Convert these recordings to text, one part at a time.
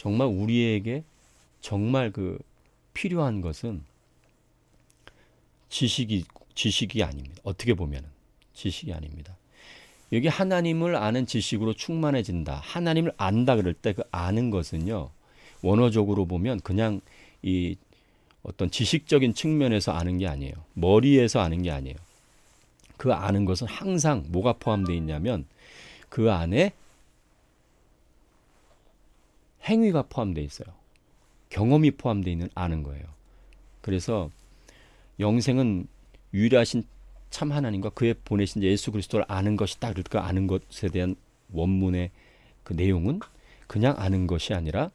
정말 우리에게 정말 그 필요한 것은 지식이 아닙니다. 어떻게 보면은 지식이 아닙니다. 여기 하나님을 아는 지식으로 충만해진다. 하나님을 안다 그럴 때 그 아는 것은요. 원어적으로 보면 그냥 이 어떤 지식적인 측면에서 아는 게 아니에요. 머리에서 아는 게 아니에요. 그 아는 것은 항상 뭐가 포함되어 있냐면 그 안에 행위가 포함되어 있어요. 경험이 포함되어 있는 아는 거예요. 그래서 영생은 유일하신 참 하나님과 그의 보내신 예수 그리스도를 아는 것이다. 그 아는 것에 대한 원문의 그 내용은 그냥 아는 것이 아니라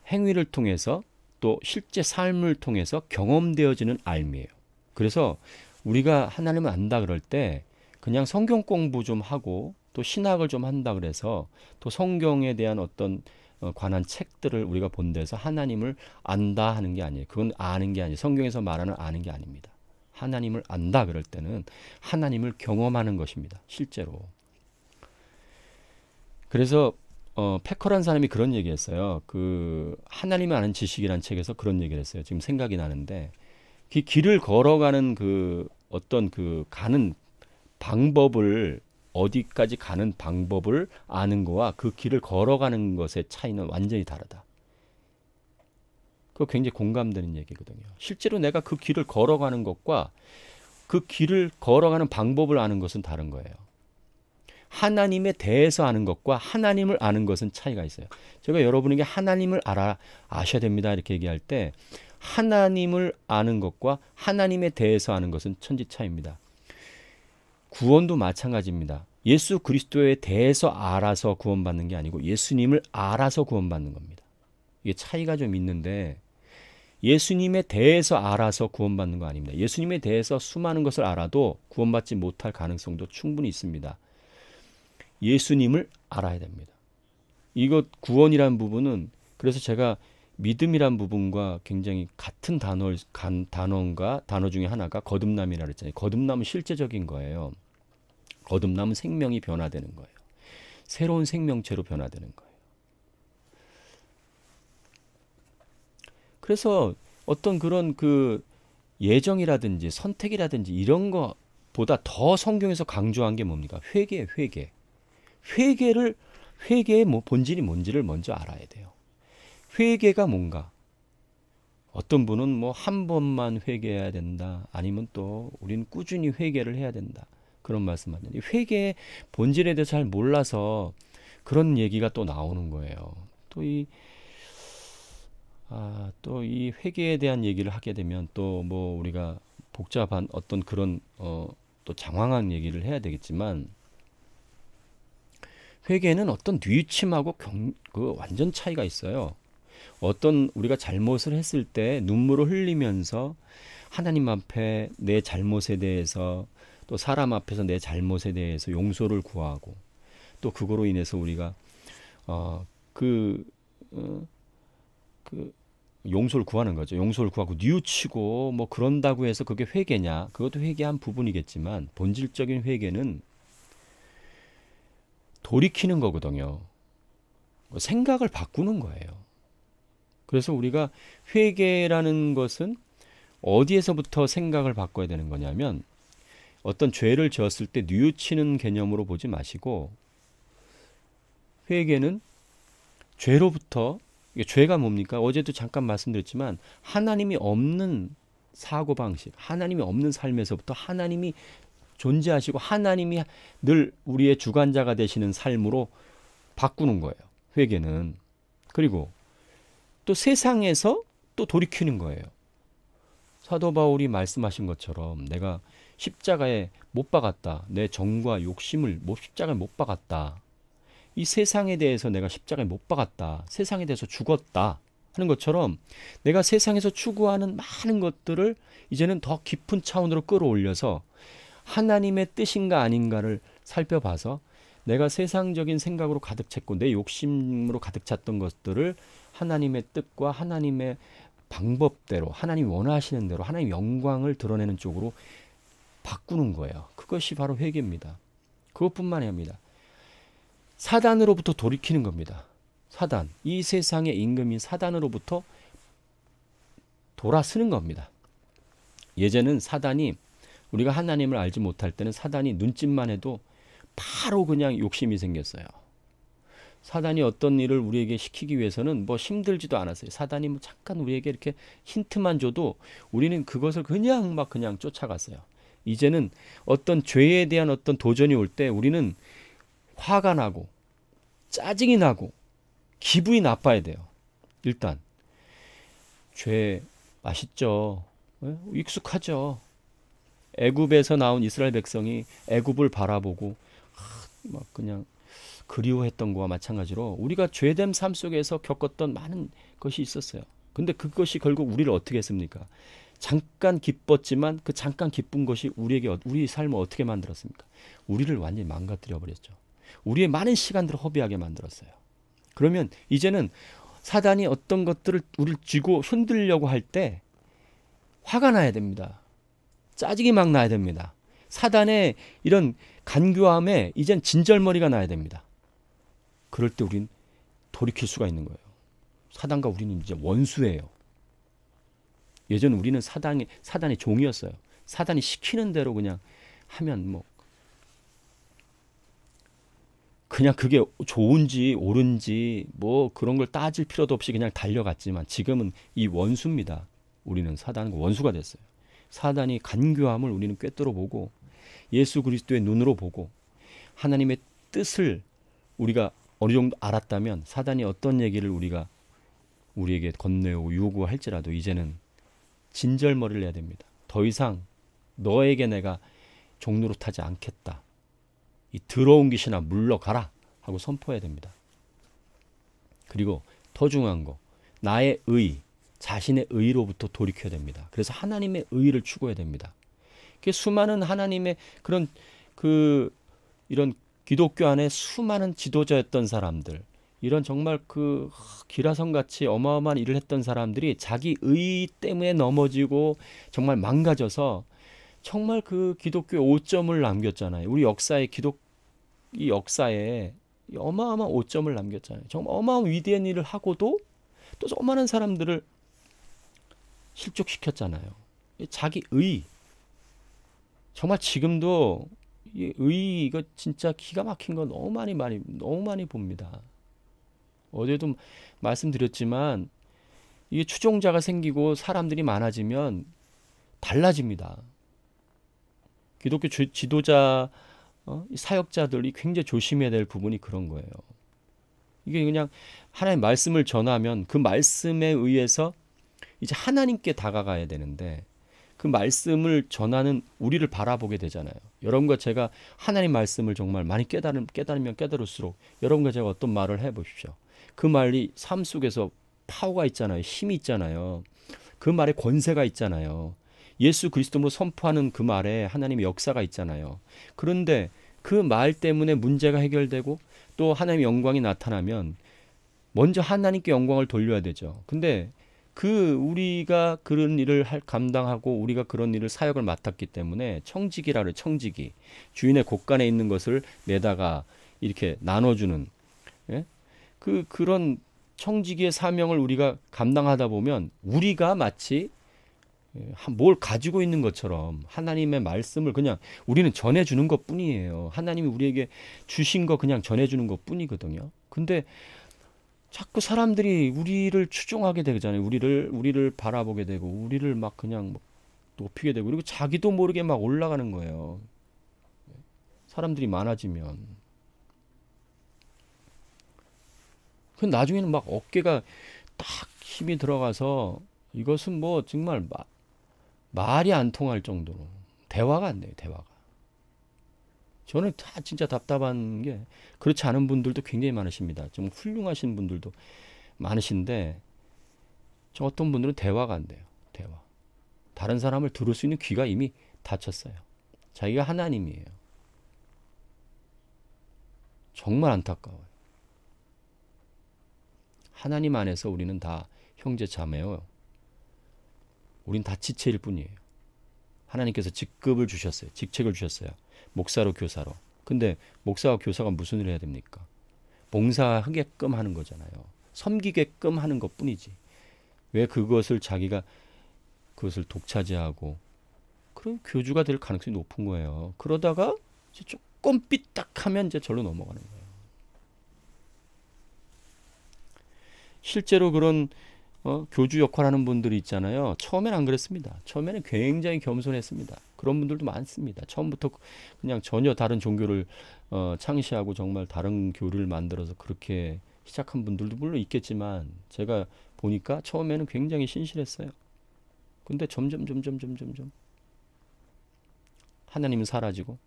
행위를 통해서 또 실제 삶을 통해서 경험되어지는 알미예요. 그래서 우리가 하나님을 안다 그럴 때 그냥 성경 공부 좀 하고 또 신학을 좀 한다 그래서 또 성경에 대한 어떤 관한 책들을 우리가 본 데서 하나님을 안다 하는 게 아니에요. 그건 아는 게 아니에요. 성경에서 말하는 아는 게 아닙니다. 하나님을 안다 그럴 때는 하나님을 경험하는 것입니다. 실제로. 그래서 패커란 사람이 그런 얘기했어요. 그 하나님을 아는 지식이라는 책에서 그런 얘기를 했어요. 지금 생각이 나는데 그 길을 걸어가는 그 어떤 그 가는 방법을 어디까지 가는 방법을 아는 거와 그 길을 걸어가는 것의 차이는 완전히 다르다. 그거 굉장히 공감되는 얘기거든요. 실제로 내가 그 길을 걸어가는 것과 그 길을 걸어가는 방법을 아는 것은 다른 거예요. 하나님에 대해서 아는 것과 하나님을 아는 것은 차이가 있어요. 제가 여러분에게 하나님을 아셔야 됩니다. 이렇게 얘기할 때 하나님을 아는 것과 하나님에 대해서 아는 것은 천지 차이입니다. 구원도 마찬가지입니다. 예수 그리스도에 대해서 알아서 구원받는 게 아니고 예수님을 알아서 구원받는 겁니다. 이게 차이가 좀 있는데 예수님에 대해서 알아서 구원받는 거 아닙니다. 예수님에 대해서 수많은 것을 알아도 구원받지 못할 가능성도 충분히 있습니다. 예수님을 알아야 됩니다. 이것 구원이라는 부분은 그래서 제가 믿음이란 부분과 굉장히 같은 단어 중에 하나가 거듭남이라고 했잖아요. 거듭남은 실제적인 거예요. 거듭남은 생명이 변화되는 거예요. 새로운 생명체로 변화되는 거예요. 그래서 어떤 그런 그 예정이라든지 선택이라든지 이런 것보다 더 성경에서 강조한 게 뭡니까? 회개예요, 회개. 회개의 본질이 뭔지를 먼저 알아야 돼요. 회개가 뭔가? 어떤 분은 뭐 한 번만 회개해야 된다. 아니면 또 우리는 꾸준히 회개를 해야 된다. 그런 말씀하는데 회개의 본질에 대해서 잘 몰라서 그런 얘기가 또 나오는 거예요. 또 이 회개에 대한 얘기를 하게 되면 또 뭐 우리가 복잡한 어떤 그런 또 장황한 얘기를 해야 되겠지만 회개는 어떤 뉘우침하고 그 완전 차이가 있어요. 어떤 우리가 잘못을 했을 때 눈물을 흘리면서 하나님 앞에 내 잘못에 대해서 또 사람 앞에서 내 잘못에 대해서 용서를 구하고 또 그거로 인해서 우리가 용서를 구하는 거죠. 용서를 구하고 뉘우치고 뭐 그런다고 해서 그게 회개냐? 그것도 회개한 부분이겠지만 본질적인 회개는 돌이키는 거거든요. 생각을 바꾸는 거예요. 그래서 우리가 회개라는 것은 어디에서부터 생각을 바꿔야 되는 거냐면 어떤 죄를 지었을 때 뉘우치는 개념으로 보지 마시고 회개는 죄로부터 이게 죄가 뭡니까? 어제도 잠깐 말씀드렸지만 하나님이 없는 사고방식, 하나님이 없는 삶에서부터 하나님이 존재하시고 하나님이 늘 우리의 주관자가 되시는 삶으로 바꾸는 거예요. 회개는. 그리고 또 세상에서 또 돌이키는 거예요. 사도 바울이 말씀하신 것처럼 내가 십자가에 못 박았다. 내 정과 욕심을 십자가에 못 박았다. 이 세상에 대해서 내가 십자가에 못 박았다. 세상에 대해서 죽었다. 하는 것처럼 내가 세상에서 추구하는 많은 것들을 이제는 더 깊은 차원으로 끌어올려서 하나님의 뜻인가 아닌가를 살펴봐서 내가 세상적인 생각으로 가득 찼고 내 욕심으로 가득 찼던 것들을 하나님의 뜻과 하나님의 방법대로 하나님이 원하시는 대로 하나님의 영광을 드러내는 쪽으로 바꾸는 거예요. 그것이 바로 회개입니다. 그것뿐만이 아니라 사단으로부터 돌이키는 겁니다. 사단, 이 세상의 임금인 사단으로부터 돌아서는 겁니다. 예전은 사단이, 우리가 하나님을 알지 못할 때는 사단이 눈짓만 해도 바로 그냥 욕심이 생겼어요. 사단이 어떤 일을 우리에게 시키기 위해서는 뭐 힘들지도 않았어요. 사단이 뭐 잠깐 우리에게 이렇게 힌트만 줘도 우리는 그것을 그냥 막 그냥 쫓아갔어요. 이제는 어떤 죄에 대한 어떤 도전이 올 때 우리는 화가 나고 짜증이 나고 기분이 나빠야 돼요. 일단 죄 맛있죠. 익숙하죠. 애굽에서 나온 이스라엘 백성이 애굽을 바라보고 막 그냥 그리워했던 거와 마찬가지로 우리가 죄된 삶 속에서 겪었던 많은 것이 있었어요. 근데 그것이 결국 우리를 어떻게 했습니까? 잠깐 기뻤지만 그 잠깐 기쁜 것이 우리 삶을 어떻게 만들었습니까? 우리를 완전히 망가뜨려 버렸죠. 우리의 많은 시간들을 허비하게 만들었어요. 그러면 이제는 사단이 어떤 것들을 우리를 쥐고 흔들려고 할 때 화가 나야 됩니다. 짜증이 막 나야 됩니다. 사단의 이런 간교함에 이젠 진절머리가 나야 됩니다. 그럴 때 우린 돌이킬 수가 있는 거예요. 사단과 우리는 이제 원수예요. 예전 우리는 사단의 종이었어요. 사단이 시키는 대로 그냥 하면 뭐 그냥 그게 좋은지 옳은지 뭐 그런 걸 따질 필요도 없이 그냥 달려갔지만 지금은 이 원수입니다. 우리는 사단과 원수가 됐어요. 사단이 간교함을 우리는 꿰뚫어 보고 예수 그리스도의 눈으로 보고 하나님의 뜻을 우리가 어느 정도 알았다면 사단이 어떤 얘기를 우리에게 건네오고 요구할지라도 이제는 진절머리를 해야 됩니다. 더 이상 너에게 내가 종노릇하지 않겠다. 이 더러운 귀신아 물러가라 하고 선포해야 됩니다. 그리고 더 중요한 거, 나의 의, 자신의 의로부터 돌이켜야 됩니다. 그래서 하나님의 의를 추구해야 됩니다. 수많은 하나님의 이런 기독교 안에 수많은 지도자였던 사람들, 이런 정말 기라성같이 어마어마한 일을 했던 사람들이 자기 의 때문에 넘어지고 정말 망가져서 정말 그 기독교의 오점을 남겼잖아요. 우리 이 역사에 어마어마한 오점을 남겼잖아요. 정말 어마어마한 위대한 일을 하고도 또 어마어마한 사람들을 실족시켰잖아요. 자기 의. 정말 지금도 이 의 이거 진짜 기가 막힌 거 너무 많이 봅니다. 어제도 말씀드렸지만 이게 추종자가 생기고 사람들이 많아지면 달라집니다. 기독교 지도자 사역자들이 굉장히 조심해야 될 부분이 그런 거예요. 이게 그냥 하나님의 말씀을 전하면 그 말씀에 의해서 이제 하나님께 다가가야 되는데 그 말씀을 전하는 우리를 바라보게 되잖아요. 여러분과 제가 하나님 말씀을 정말 많이 깨달으면 깨달을수록 여러분과 제가 어떤 말을 해보십시오. 그 말이 삶 속에서 파워가 있잖아요. 힘이 있잖아요. 그 말에 권세가 있잖아요. 예수 그리스도로 선포하는 그 말에 하나님의 역사가 있잖아요. 그런데 그 말 때문에 문제가 해결되고 또 하나님의 영광이 나타나면 먼저 하나님께 영광을 돌려야 되죠. 근데 우리가 그런 일을 감당하고 우리가 그런 일을 사역을 맡았기 때문에 청지기라 그래, 청지기. 주인의 곳간에 있는 것을 내다가 이렇게 나눠주는, 예? 그런 청지기의 사명을 우리가 감당하다 보면 우리가 마치 뭘 가지고 있는 것처럼 하나님의 말씀을 그냥 우리는 전해주는 것 뿐이에요. 하나님이 우리에게 주신 거 그냥 전해주는 것 뿐이거든요. 근데 자꾸 사람들이 우리를 추종하게 되잖아요. 우리를 바라보게 되고, 우리를 막 그냥 높이게 되고, 그리고 자기도 모르게 막 올라가는 거예요. 사람들이 많아지면. 그 나중에는 막 어깨가 딱 힘이 들어가서 이것은 뭐 정말 말이 안 통할 정도로 대화가 안 돼요. 대화가. 저는 다 진짜 답답한 게 그렇지 않은 분들도 굉장히 많으십니다. 좀 훌륭하신 분들도 많으신데 저 어떤 분들은 대화가 안 돼요. 대화. 다른 사람을 들을 수 있는 귀가 이미 닫혔어요. 자기가 하나님이에요. 정말 안타까워요. 하나님 안에서 우리는 다 형제 자매요. 우린 다 지체일 뿐이에요. 하나님께서 직급을 주셨어요. 직책을 주셨어요. 목사로 교사로. 근데 목사와 교사가 무슨 일을 해야 됩니까? 봉사하게끔 하는 거잖아요. 섬기게끔 하는 것뿐이지. 왜 그것을 자기가 그것을 독차지하고 그런 교주가 될 가능성이 높은 거예요. 그러다가 이제 조금 삐딱하면 이제 절로 넘어가는 거예요. 실제로 그런 교주 역할하는 분들이 있잖아요. 처음엔 안 그랬습니다. 처음에는 굉장히 겸손했습니다. 그런 분들도 많습니다. 처음부터 그냥 전혀 다른 종교를 창시하고 정말 다른 교리를 만들어서 그렇게 시작한 분들도 물론 있겠지만 제가 보니까 처음에는 굉장히 신실했어요. 근데 점점 하나님은 사라지고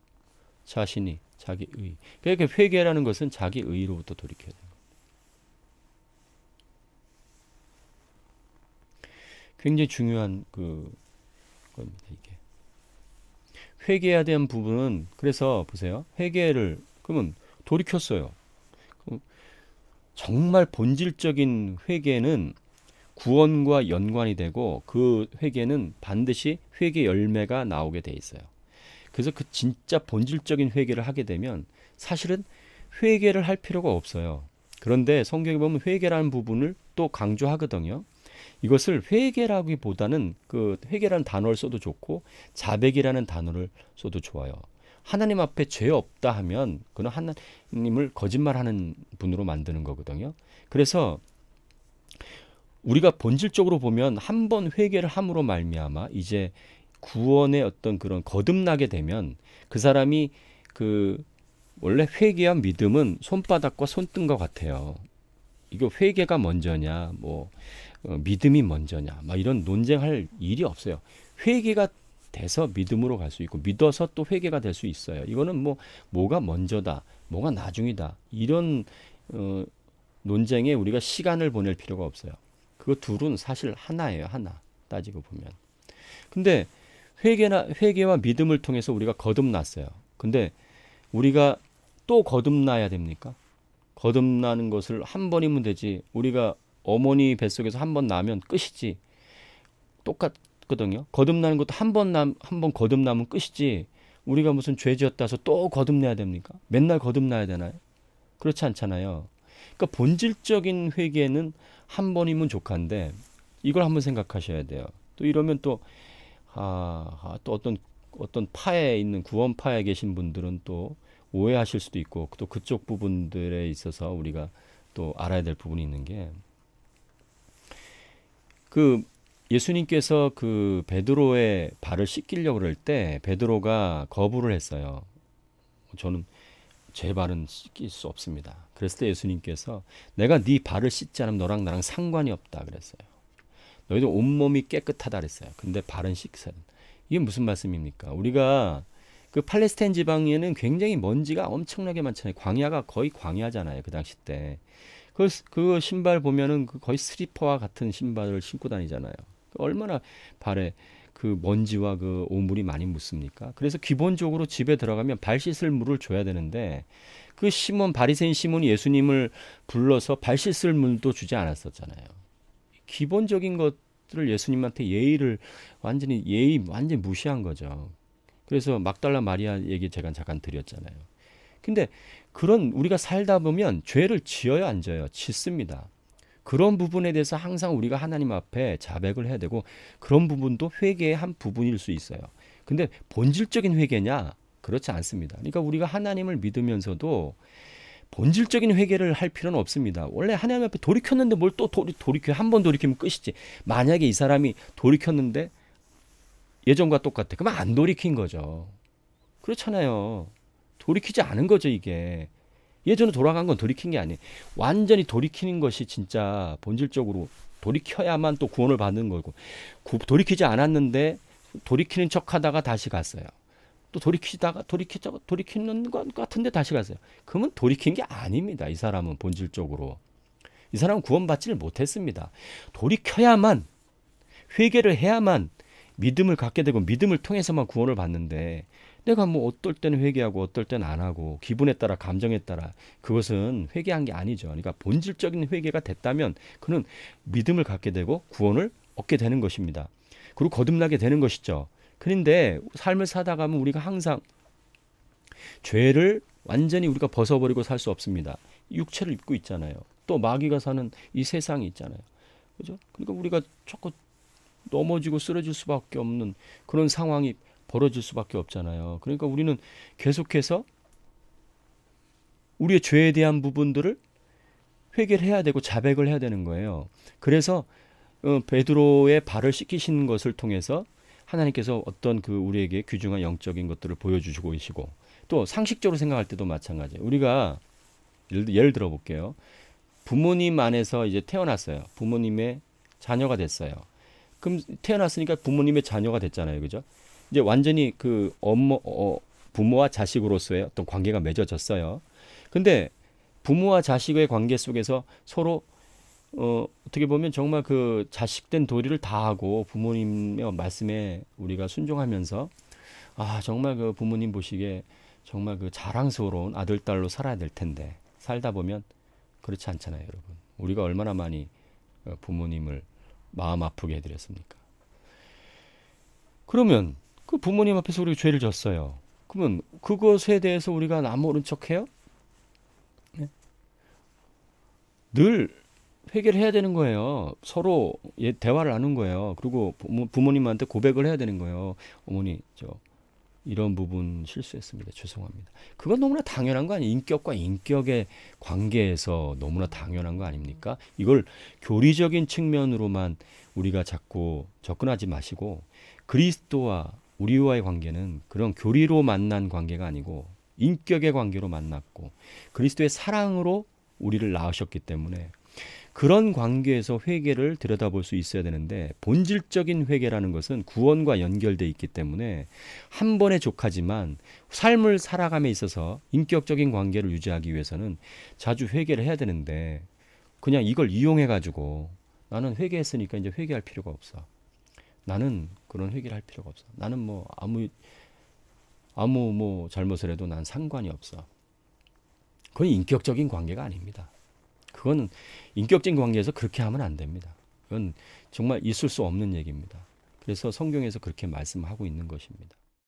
자신이 자기 의. 그러니까 회개라는 것은 자기 의로부터 돌이켜야 돼요. 굉장히 중요한 겁니다, 이게. 회개해야 되는 부분은 그래서 보세요. 회개를 그러면 돌이켰어요. 정말 본질적인 회개는 구원과 연관이 되고 그 회개는 반드시 회개 열매가 나오게 돼 있어요. 그래서 그 진짜 본질적인 회개를 하게 되면 사실은 회개를 할 필요가 없어요. 그런데 성경에 보면 회개라는 부분을 또 강조하거든요. 이것을 회개라기보다는 그 회개라는 단어를 써도 좋고 자백이라는 단어를 써도 좋아요. 하나님 앞에 죄 없다 하면 그는 하나님을 거짓말하는 분으로 만드는 거거든요. 그래서 우리가 본질적으로 보면 한 번 회개를 함으로 말미암아 이제 구원의 어떤 그런 거듭나게 되면 그 사람이 원래 회개와 믿음은 손바닥과 손등과 같아요. 이거 회개가 먼저냐, 믿음이 먼저냐, 막 이런 논쟁할 일이 없어요. 회개가 돼서 믿음으로 갈 수 있고 믿어서 또 회개가 될 수 있어요. 이거는 뭐가 먼저다, 뭐가 나중이다 이런 논쟁에 우리가 시간을 보낼 필요가 없어요. 그 둘은 사실 하나예요, 하나 따지고 보면. 근데 회개와 믿음을 통해서 우리가 거듭났어요. 근데 우리가 또 거듭나야 됩니까? 거듭나는 것을 한 번이면 되지. 우리가 어머니 뱃속에서 한 번 나면 끝이지. 똑같거든요. 거듭나는 것도 한 번 거듭나면 끝이지. 우리가 무슨 죄 지었다 해서 또 거듭내야 됩니까? 맨날 거듭나야 되나요? 그렇지 않잖아요. 그러니까 본질적인 회개는 한 번이면 족한데 이걸 한번 생각하셔야 돼요. 또 이러면 또 어떤 파에 있는 구원파에 계신 분들은 또 오해하실 수도 있고 또 그쪽 부분들에 있어서 우리가 또 알아야 될 부분이 있는 게 예수님께서 베드로의 발을 씻기려고 그럴 때 베드로가 거부를 했어요. 저는 제 발은 씻길 수 없습니다. 그랬을 때 예수님께서 내가 네 발을 씻지 않으면 너랑 나랑 상관이 없다 그랬어요. 너희도 온몸이 깨끗하다 그랬어요. 근데 발은 씻어야 된다. 이게 무슨 말씀입니까? 우리가 팔레스타인 지방에는 굉장히 먼지가 엄청나게 많잖아요. 광야가 거의 광야잖아요. 그 당시 때. 그 신발 보면은 거의 슬리퍼와 같은 신발을 신고 다니잖아요. 얼마나 발에 먼지와 오물이 많이 묻습니까? 그래서 기본적으로 집에 들어가면 발 씻을 물을 줘야 되는데 바리새인 시몬이 예수님을 불러서 발 씻을 물도 주지 않았었잖아요. 기본적인 것들을 예수님한테 완전히 무시한 거죠. 그래서 막달라 마리아 얘기 제가 잠깐 드렸잖아요. 근데 우리가 살다 보면 죄를 지어요, 안 지어요? 짓습니다. 그런 부분에 대해서 항상 우리가 하나님 앞에 자백을 해야 되고 그런 부분도 회개의 한 부분일 수 있어요. 근데 본질적인 회개냐? 그렇지 않습니다. 그러니까 우리가 하나님을 믿으면서도 본질적인 회개를 할 필요는 없습니다. 원래 하나님 앞에 돌이켰는데 뭘 또 돌이켜 한 번 돌이키면 끝이지. 만약에 이 사람이 돌이켰는데 예전과 똑같아. 그러면 안 돌이킨 거죠. 그렇잖아요. 돌이키지 않은 거죠, 이게. 예전에 돌아간 건 돌이킨 게 아니에요. 완전히 돌이키는 것이 진짜 본질적으로 돌이켜야만 또 구원을 받는 거고 돌이키지 않았는데 돌이키는 척 하다가 다시 갔어요. 또 돌이키는 것 같은데 다시 갔어요. 그러면 돌이킨 게 아닙니다. 이 사람은 본질적으로. 이 사람은 구원받지를 못했습니다. 돌이켜야만 회개를 해야만 믿음을 갖게 되고 믿음을 통해서만 구원을 받는데 내가 어떨 때는 회개하고 어떨 때는 안 하고 기분에 따라 감정에 따라 그것은 회개한 게 아니죠. 그러니까 본질적인 회개가 됐다면 그는 믿음을 갖게 되고 구원을 얻게 되는 것입니다. 그리고 거듭나게 되는 것이죠. 그런데 삶을 사다 가면 우리가 항상 죄를 완전히 우리가 벗어버리고 살 수 없습니다. 육체를 입고 있잖아요. 또 마귀가 사는 이 세상이 있잖아요. 그죠? 그러니까 우리가 자꾸 넘어지고 쓰러질 수밖에 없는 그런 상황이 벌어질 수밖에 없잖아요. 그러니까 우리는 계속해서 우리의 죄에 대한 부분들을 회개를 해야 되고 자백을 해야 되는 거예요. 그래서 베드로의 발을 씻기신 것을 통해서 하나님께서 어떤 그 우리에게 귀중한 영적인 것들을 보여주시고 계시고, 또 상식적으로 생각할 때도 마찬가지예요. 우리가 예를 들어 볼게요. 부모님 안에서 이제 태어났어요. 부모님의 자녀가 됐어요. 그럼 태어났으니까 부모님의 자녀가 됐잖아요. 그죠? 이제 완전히 그 부모와 자식으로서의 어떤 관계가 맺어졌어요. 근데 부모와 자식의 관계 속에서 서로 어떻게 보면 정말 그 자식된 도리를 다하고 부모님의 말씀에 우리가 순종하면서 정말 그 부모님 보시기에 정말 그 자랑스러운 아들, 딸로 살아야 될 텐데 살다 보면 그렇지 않잖아요, 여러분. 우리가 얼마나 많이 부모님을 마음 아프게 해드렸습니까? 그러면 그 부모님 앞에서 우리가 죄를 졌어요. 그러면 그것에 대해서 우리가 나 모른 척해요? 네? 늘 회개를 해야 되는 거예요. 서로 대화를 나눈 거예요. 그리고 부모님한테 고백을 해야 되는 거예요. 어머니, 저 이런 부분 실수했습니다. 죄송합니다. 그건 너무나 당연한 거 아니에요? 인격과 인격의 관계에서 너무나 당연한 거 아닙니까? 이걸 교리적인 측면으로만 우리가 자꾸 접근하지 마시고, 그리스도와 우리와의 관계는 그런 교리로 만난 관계가 아니고 인격의 관계로 만났고 그리스도의 사랑으로 우리를 낳으셨기 때문에 그런 관계에서 회개를 들여다볼 수 있어야 되는데, 본질적인 회개라는 것은 구원과 연결돼 있기 때문에 한 번에 족하지만 삶을 살아감에 있어서 인격적인 관계를 유지하기 위해서는 자주 회개를 해야 되는데, 그냥 이걸 이용해 가지고 나는 회개했으니까 이제 회개할 필요가 없어. 나는 그런 회개를 할 필요가 없어. 나는 뭐 아무 뭐 잘못을 해도 난 상관이 없어. 그건 인격적인 관계가 아닙니다. 그건 인격적인 관계에서 그렇게 하면 안 됩니다. 그건 정말 있을 수 없는 얘기입니다. 그래서 성경에서 그렇게 말씀하고 있는 것입니다.